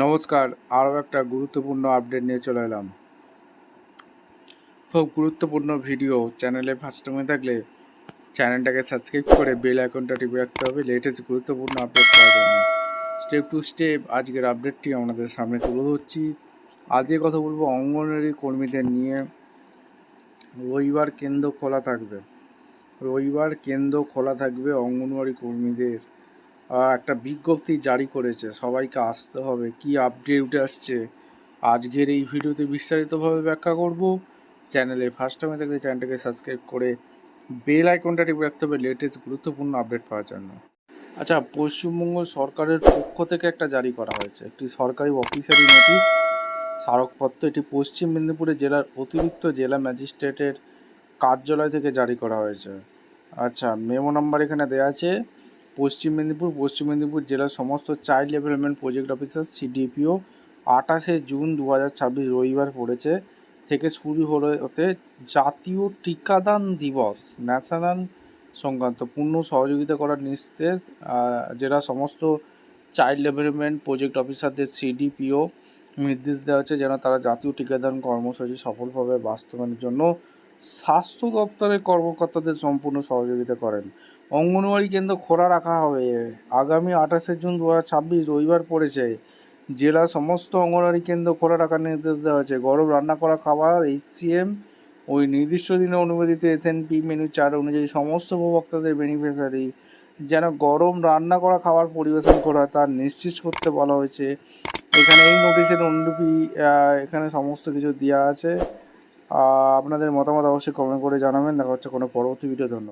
নমস্কার, আরও একটা গুরুত্বপূর্ণ আপডেট নিয়ে চলে এলাম। খুব গুরুত্বপূর্ণ ভিডিও। চ্যানেলে ফার্স্ট টাইমে থাকলে চ্যানেলটাকে সাবস্ক্রাইব করে বেল আইকনটা টিপে রাখতে হবে লেটেস্ট গুরুত্বপূর্ণ আপডেট পাওয়ার জন্য। স্টেপ টু স্টেপ আজকের আপডেটটি আমাদের সামনে তুলে ধরছি। আজকে কথা বলবো অঙ্গনওয়াড়ি কর্মীদের নিয়ে। রবিবার কেন্দ্র খোলা থাকবে অঙ্গনওয়াড়ি কর্মীদের। একটা বিজ্ঞপ্তি জারি করেছে, সবাইকে আসতে হবে। কি আপডেট উঠে আসছে আজকের এই ভিডিওতে বিস্তারিতভাবে ব্যাখ্যা করব। চ্যানেলে ফার্স্ট টাইমে থাকলে চ্যানেলটাকে সাবস্ক্রাইব করে বেল আইকনটা টিপে রাখতে হবে লেটেস্ট গুরুত্বপূর্ণ আপডেট পাওয়ার জন্য। আচ্ছা, পশ্চিমবঙ্গ সরকারের পক্ষ থেকে একটা জারি করা হয়েছে, একটি সরকারি অফিসিয়ালি নোটিশ, স্মারকপত্র। এটি পশ্চিম মেদিনীপুরের জেলার অতিরিক্ত জেলা ম্যাজিস্ট্রেটের কার্যালয় থেকে জারি করা হয়েছে। আচ্ছা, মেমো নাম্বার এখানে দেওয়া আছে। পশ্চিম মেদিনীপুর জেলার সমস্ত child development project officer CDPO 28শে জুন 2026 রবিবার পড়েছে থেকে শুরু হতে জাতীয় টিকাদান দিবস ন্যাশনাল সংক্রান্ত পূর্ণ সহযোগিতা করার নির্দেশ জেলা সমস্ত চাইল্ড ডেভেলপমেন্ট প্রজেক্ট অফিসারদের CDPO নির্দেশ দেওয়া হচ্ছে যেন তারা জাতীয় টিকাদান কর্মসূচি সফলভাবে বাস্তবায়নের জন্য স্বাস্থ্য দপ্তরের কর্মকর্তাদের সম্পূর্ণ সহযোগিতা করেন। অঙ্গনওয়াড়ি কেন্দ্র খোলা রাখা হবে। আগামী 28শে জুন 2026 রবিবার পড়েছে। জেলার সমস্ত অঙ্গনওয়াড়ি কেন্দ্র খোলা রাখার নির্দেশ দেওয়া হয়েছে। গরম রান্না করা খাবার HCM ওই নির্দিষ্ট দিনে অনুমোদিত SNP মেনু চার্ট অনুযায়ী সমস্ত উপভোক্তাদের বেনিফিশিয়ারি যেন গরম রান্না করা খাবার পরিবেশন করা তার নিশ্চিত করতে বলা হয়েছে। এখানে এই নোটিশের অনুলিপি এখানে সমস্ত কিছু দেওয়া আছে। আপনাদের মতামত অবশ্যই কমেন্ট করে জানাবেন। দেখা হচ্ছে কোনো পরবর্তী ভিডিও। ধন্যবাদ।